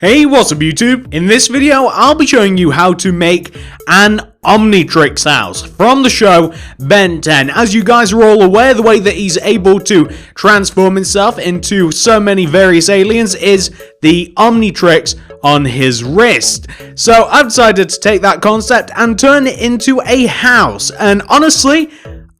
Hey, what's up YouTube? In this video, I'll be showing you how to make an Omnitrix house from the show Ben 10. As you guys are all aware, the way that he's able to transform himself into so many various aliens is the Omnitrix on his wrist. So I've decided to take that concept and turn it into a house, and honestly,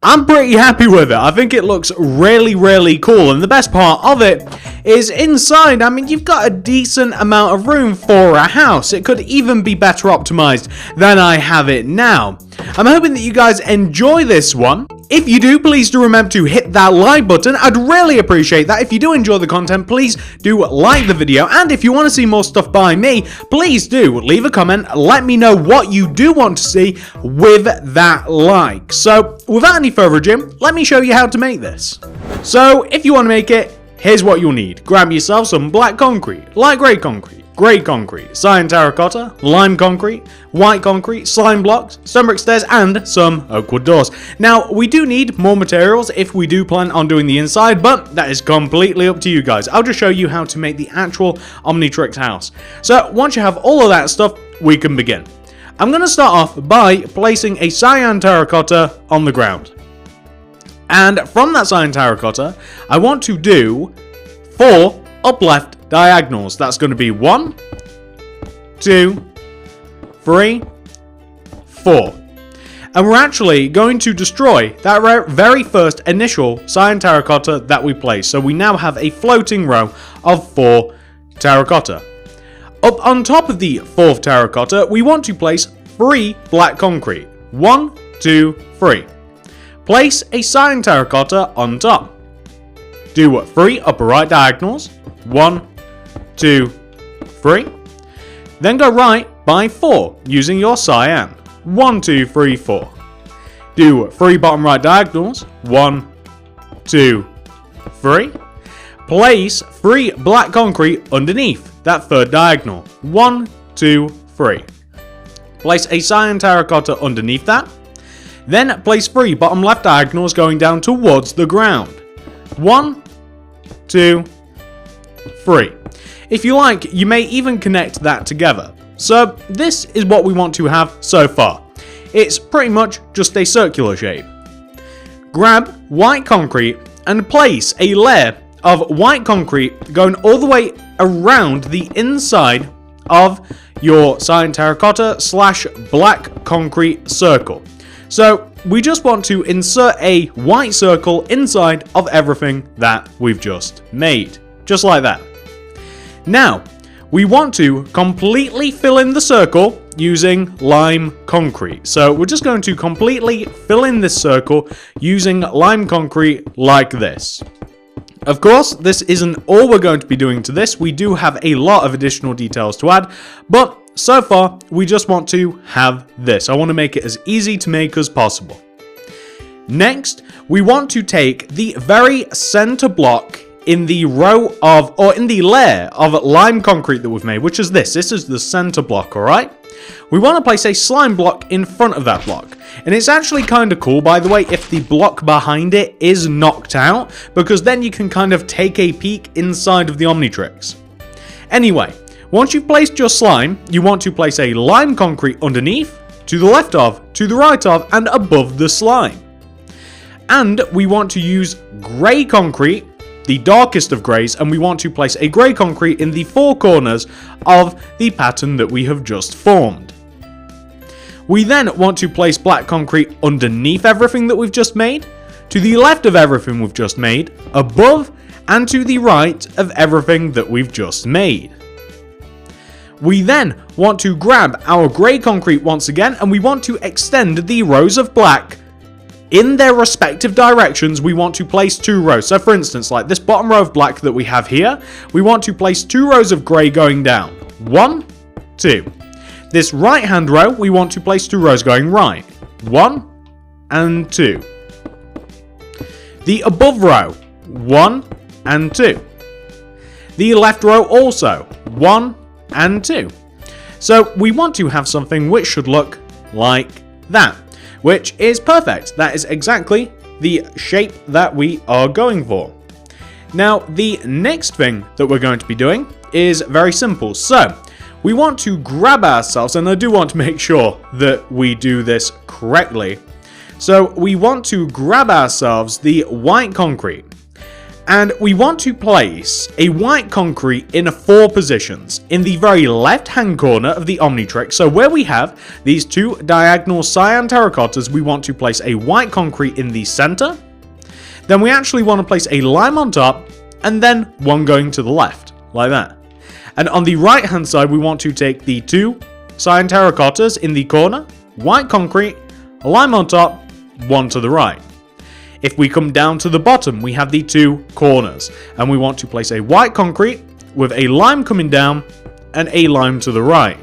I'm pretty happy with it. I think it looks really cool, and the best part of it is inside. I mean, you've got a decent amount of room for a house. It could even be better optimized than I have it now. I'm hoping that you guys enjoy this one. If you do, please do remember to hit that like button. I'd really appreciate that. If you do enjoy the content, please do like the video. And if you want to see more stuff by me, please do leave a comment. Let me know what you do want to see with that like. So without any further ado, let me show you how to make this. So if you want to make it, here's what you'll need. Grab yourself some black concrete, light grey concrete, cyan terracotta, lime concrete, white concrete, slime blocks, stone brick stairs, and some oak wood doors. Now, we do need more materials if we do plan on doing the inside, but that is completely up to you guys. I'll just show you how to make the actual Omnitrix house. So, once you have all of that stuff, we can begin. I'm going to start off by placing a cyan terracotta on the ground. And from that cyan terracotta, I want to do 4 up left diagonals. That's going to be 1, 2, 3, 4. And we're actually going to destroy that very first initial cyan terracotta that we placed. So we now have a floating row of 4 terracotta. Up on top of the 4th terracotta, we want to place 3 black concrete. 1, 2, 3. Place a cyan terracotta on top. Do 3 upper right diagonals. 1, 2, 3. Then go right by 4 using your cyan. 1, 2, 3, 4. Do 3 bottom right diagonals. 1, 2, 3. Place 3 black concrete underneath that 3rd diagonal. 1, 2, 3. Place a cyan terracotta underneath that. Then place 3 bottom left diagonals going down towards the ground. 1, 2, 3. If you like, you may even connect that together. So this is what we want to have so far. It's pretty much just a circular shape. Grab white concrete and place a layer of white concrete going all the way around the inside of your cyan terracotta / black concrete circle. So we just want to insert a white circle inside of everything that we've just made. Just like that. Now, we want to completely fill in the circle using lime concrete. So we're just going to completely fill in this circle using lime concrete like this. Of course, this isn't all we're going to be doing to this. We do have a lot of additional details to add, but so far, we just want to have this. I want to make it as easy to make as possible. Next, we want to take the very center block in the row of, or in the layer of lime concrete that we've made, which is this. This is the center block, alright? We want to place a slime block in front of that block. And it's actually kind of cool, by the way, if the block behind it is knocked out, because then you can kind of take a peek inside of the Omnitrix. Anyway, once you've placed your slime, you want to place a lime concrete underneath, to the left of, to the right of, and above the slime. And we want to use grey concrete, the darkest of greys, and we want to place a grey concrete in the 4 corners of the pattern that we have just formed. We then want to place black concrete underneath everything that we've just made, to the left of everything we've just made, above, and to the right of everything that we've just made. We then want to grab our grey concrete once again, and we want to extend the rows of black in their respective directions. We want to place 2 rows. So for instance, like this bottom row of black that we have here, we want to place 2 rows of grey going down. 1, 2. This right hand row, we want to place 2 rows going right. 1 and 2. The above row, 1 and 2. The left row also, 1 and 2. So we want to have something which should look like that, which is perfect. That is exactly the shape that we are going for. Now, the next thing that we're going to be doing is very simple. So we want to grab ourselves, and I do want to make sure that we do this correctly. So we want to grab ourselves the white concrete, and we want to place a white concrete in 4 positions in the very left hand corner of the Omnitrix. So where we have these 2 diagonal cyan terracottas, we want to place a white concrete in the center. Then we actually want to place a lime on top, and then one going to the left, like that. And on the right hand side, we want to take the 2 cyan terracottas in the corner, white concrete, a lime on top, one to the right. If we come down to the bottom, we have the 2 corners, and we want to place a white concrete with a lime coming down and a lime to the right.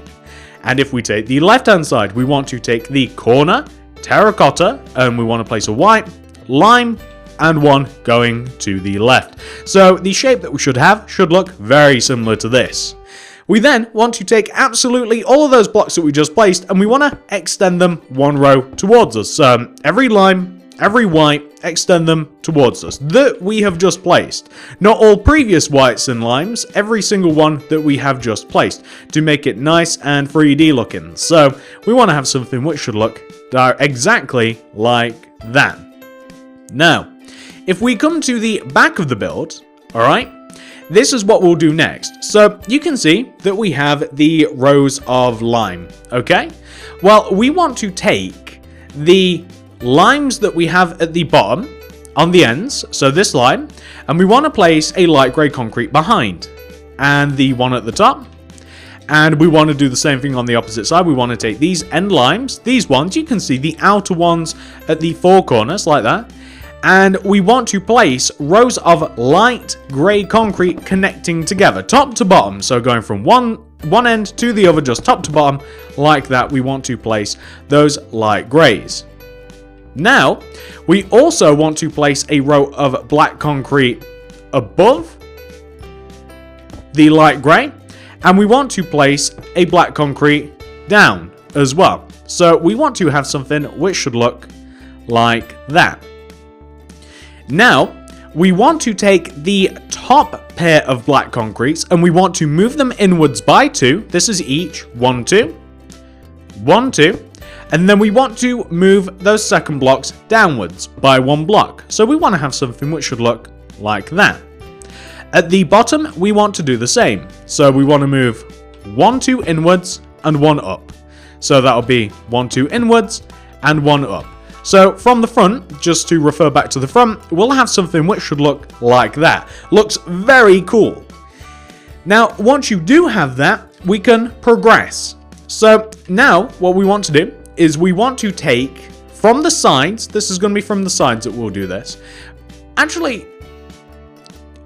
And if we take the left hand side, we want to take the corner, terracotta, and we want to place a white, lime, and one going to the left. So the shape that we should have should look very similar to this. We then want to take absolutely all of those blocks that we just placed, and we want to extend them 1 row towards us. So every lime, every white, extend them towards us that we have just placed. Not all previous whites and limes, every single one that we have just placed, to make it nice and 3D looking. So we want to have something which should look exactly like that. Now, if we come to the back of the build, alright, this is what we'll do next. So you can see that we have the rows of lime, okay? Well, we want to take the limes that we have at the bottom, on the ends, so this lime, and we want to place a light grey concrete behind, and the one at the top. And we want to do the same thing on the opposite side. We want to take these end limes, these ones, you can see the outer ones at the 4 corners, like that. And we want to place rows of light grey concrete connecting together, top to bottom. So going from one end to the other, just top to bottom, like that, we want to place those light greys. Now, we also want to place a row of black concrete above the light grey, and we want to place a black concrete down as well. So we want to have something which should look like that. Now, we want to take the top pair of black concretes, and we want to move them inwards by 2. This is each 1, 2, 1, 2. And then we want to move those second blocks downwards by 1 block. So we want to have something which should look like that. At the bottom, we want to do the same. So we want to move 1, 2 inwards and 1 up. So that'll be 1, 2 inwards and 1 up. So from the front, just to refer back to the front, we'll have something which should look like that. Looks very cool. Now, once you do have that, we can progress. So now what we want to do is we want to take from the sides, this is going to be from the sides that we'll do this. Actually,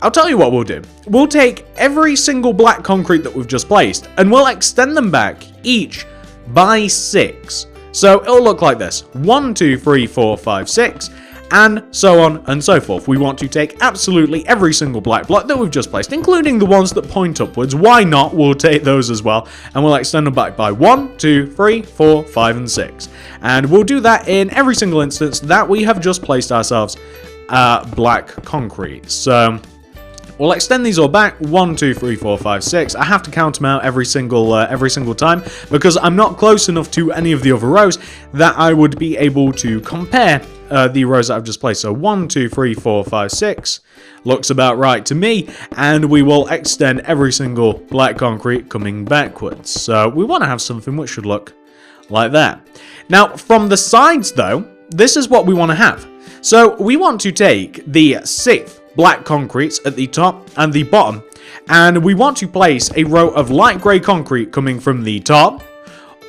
I'll tell you what we'll do. We'll take every single black concrete that we've just placed, and we'll extend them back each by 6. So it'll look like this: 1, 2, 3, 4, 5, 6, and so on and so forth. We want to take absolutely every single black block that we've just placed, including the ones that point upwards. Why not? We'll take those as well, and we'll extend them back by 1, 2, 3, 4, 5, and 6. And we'll do that in every single instance that we have just placed ourselves black concrete. So we'll extend these all back, 1, 2, 3, 4, 5, 6. I have to count them out every single time, because I'm not close enough to any of the other rows that I would be able to compare the rows that I've just placed. So 1, 2, 3, 4, 5, 6 looks about right to me, and we will extend every single black concrete coming backwards. So we want to have something which should look like that. Now, from the sides though, this is what we want to have. So we want to take the 6th black concretes at the top and the bottom, and we want to place a row of light grey concrete coming from the top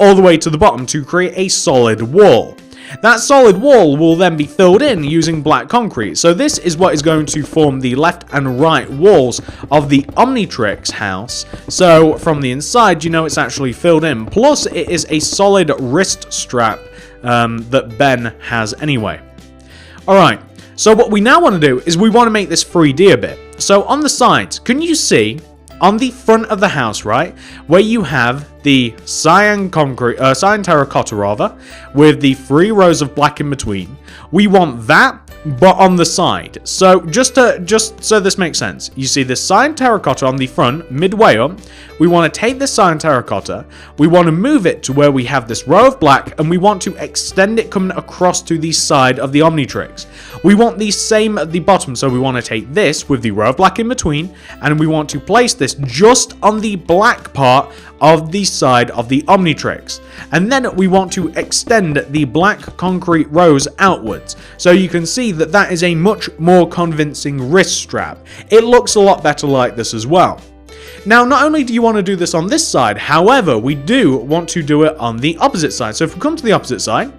all the way to the bottom to create a solid wall. That solid wall will then be filled in using black concrete. So this is what is going to form the left and right walls of the Omnitrix house. So from the inside, you know, it's actually filled in. Plus, it is a solid wrist strap that Ben has anyway. Alright, so what we now want to do is we want to make this 3D a bit. So on the sides, can you see on the front of the house, right, where you have the cyan terracotta rather, with the 3 rows of black in between? We want that but on the side. So just so this makes sense, you see this cyan terracotta on the front, midway up. We want to take this cyan terracotta, we want to move it to where we have this row of black, and we want to extend it coming across to the side of the Omnitrix. We want the same at the bottom, so we want to take this with the row of black in between, and we want to place this just on the black part of the side of the Omnitrix. And then we want to extend the black concrete rows outwards. So you can see that that is a much more convincing wrist strap. It looks a lot better like this as well. Now, not only do you want to do this on this side, however, we do want to do it on the opposite side. So if we come to the opposite side,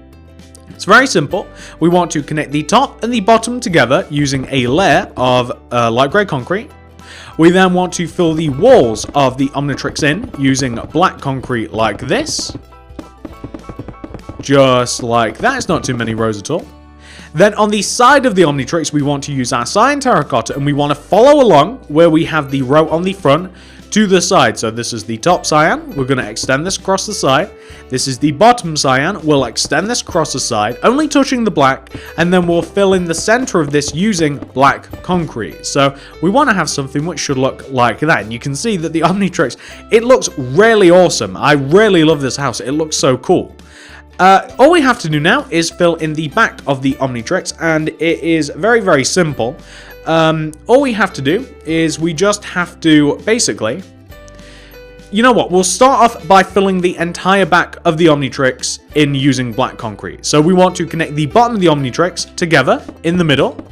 it's very simple. We want to connect the top and the bottom together using a layer of light grey concrete. We then want to fill the walls of the Omnitrix in using black concrete like this. Just like that. It's not too many rows at all. Then on the side of the Omnitrix, we want to use our cyan terracotta, and we want to follow along where we have the row on the front to the side. So this is the top cyan. We're going to extend this across the side. This is the bottom cyan. We'll extend this across the side, only touching the black, and then we'll fill in the center of this using black concrete. So we want to have something which should look like that. And you can see that the Omnitrix, it looks really awesome. I really love this house. It looks so cool. All we have to do now is fill in the back of the Omnitrix, and it is very, very simple. All we have to do is we just have to basically, you know what, we'll start off by filling the entire back of the Omnitrix in using black concrete. So we want to connect the bottom of the Omnitrix together in the middle.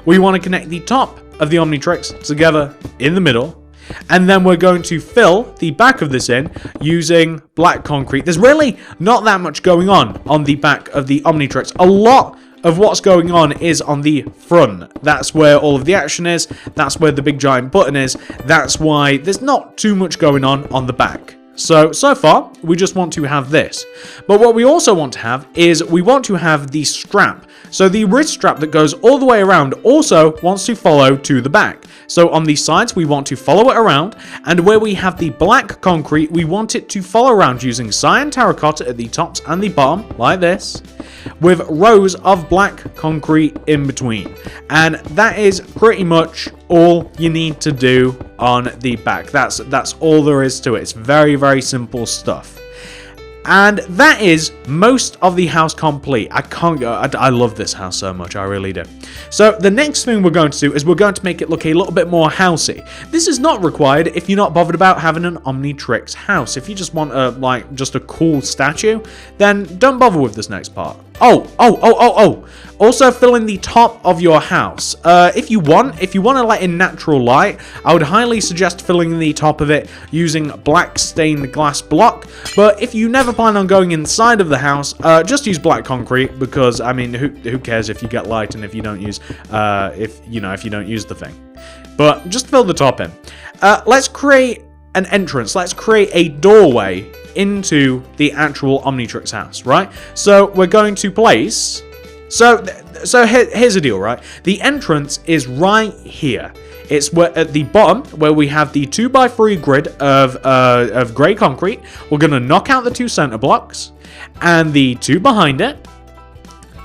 We want to connect the top of the Omnitrix together in the middle. And then we're going to fill the back of this in using black concrete. There's really not that much going on the back of the Omnitrix. A lot of what's going on is on the front. That's where all of the action is. That's where the big giant button is. That's why there's not too much going on the back. So far, we just want to have this. But what we also want to have is we want to have the strap. So the wrist strap that goes all the way around also wants to follow to the back. So on the sides, we want to follow it around. And where we have the black concrete, we want it to follow around using cyan terracotta at the tops and the bottom, like this, with rows of black concrete in between. And that is pretty much all you need to do on the back. That's all there is to it. It's very, very simple stuff. And that is most of the house complete. I love this house so much, I really do. So the next thing we're going to do is we're going to make it look a little bit more housey. This is not required if you're not bothered about having an Omnitrix house. If you just want just a cool statue, then don't bother with this next part. Also fill in the top of your house. If you want to let in natural light, I would highly suggest filling in the top of it using black stained glass block. But if you never plan on going inside of the house, just use black concrete, because I mean, who cares if you get light and if you don't use if you don't use the thing. But just fill the top in. Let's create an entrance. Let's create a doorway into the actual Omnitrix house, right? So we're going to place. So here's the deal, right? The entrance is right here. It's at the bottom where we have the 2x3 grid of grey concrete. We're going to knock out the 2 center blocks and the 2 behind it.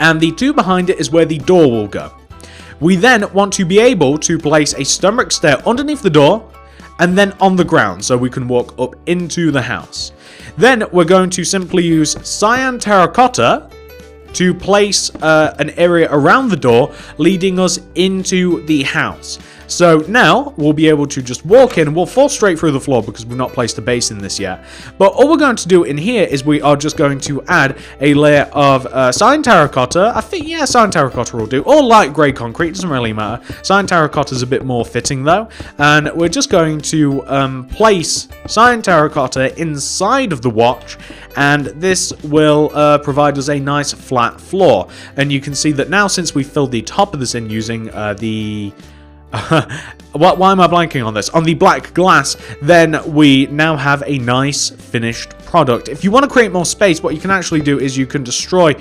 And the 2 behind it is where the door will go. We then want to be able to place a stone brick stair underneath the door and then on the ground so we can walk up into the house. Then we're going to simply use cyan terracotta to place an area around the door leading us into the house. So now we'll be able to just walk in. We'll fall straight through the floor because we've not placed a base in this yet. But all we're going to do in here is we are just going to add a layer of cyan terracotta. I think, yeah, cyan terracotta will do. Or light grey concrete, doesn't really matter. Cyan terracotta is a bit more fitting though. And we're just going to place cyan terracotta inside of the watch. And this will provide us a nice flat floor. And you can see that now, since we filled the top of this in using the... why am I blanking on this? On the black glass, then we now have a nice finished product. If you want to create more space, what you can actually do is you can destroy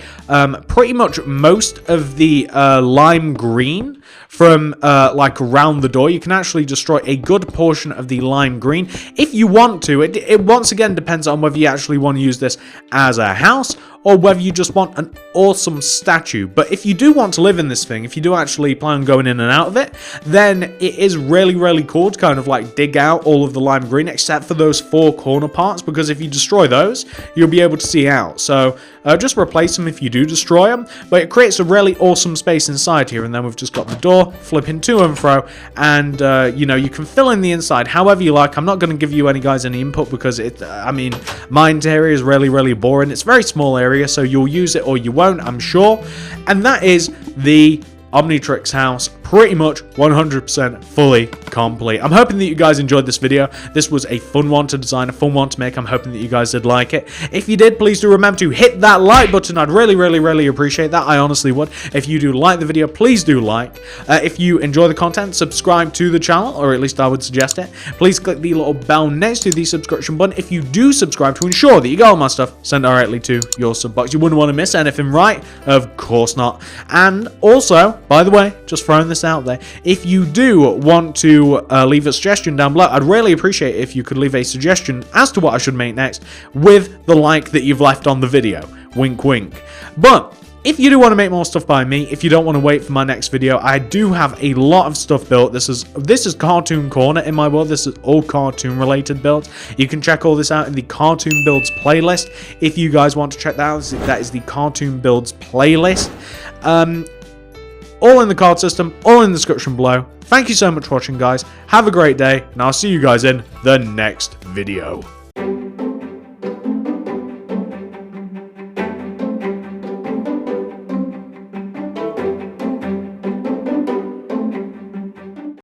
pretty much most of the lime green from like around the door. You can actually destroy a good portion of the lime green if you want to. It once again depends on whether you actually want to use this as a house or whether you just want an awesome statue. But if you do want to live in this thing, if you do actually plan on going in and out of it, then it is really, really cool to kind of like dig out all of the lime green except for those 4 corner parts, because if you destroy those, you'll be able to see out. So just replace them if you do destroy them, but it creates a really awesome space inside here. And then we've just got the door flipping to and fro, and you know, you can fill in the inside however you like. I'm not going to give you guys any input because I mean, my interior is really, really boring. It's a very small area, so you'll use it or you won't, I'm sure. And that is the Omnitrix house, pretty much 100% fully complete. I'm hoping that you guys enjoyed this video. This was a fun one to design, a fun one to make. I'm hoping that you guys did like it. If you did, please do remember to hit that like button. I'd really, really, really appreciate that. I honestly would. If you do like the video, please do like. If you enjoy the content, subscribe to the channel, or at least I would suggest it. Please click the little bell next to the subscription button if you do subscribe, to ensure that you get all my stuff sent directly to your sub box. You wouldn't want to miss anything, right? Of course not. And also, by the way, just throwing this out there, if you do want to leave a suggestion down below, I'd really appreciate it if you could leave a suggestion as to what I should make next with the like that you've left on the video. Wink, wink. But if you do want to make more stuff by me, if you don't want to wait for my next video, I do have a lot of stuff built. This is Cartoon Corner in my world. This is all cartoon related builds. You can check all this out in the Cartoon Builds playlist. If you guys want to check that out, that is the Cartoon Builds playlist. All in the card system, all in the description below. Thank you so much for watching, guys. Have a great day, and I'll see you guys in the next video.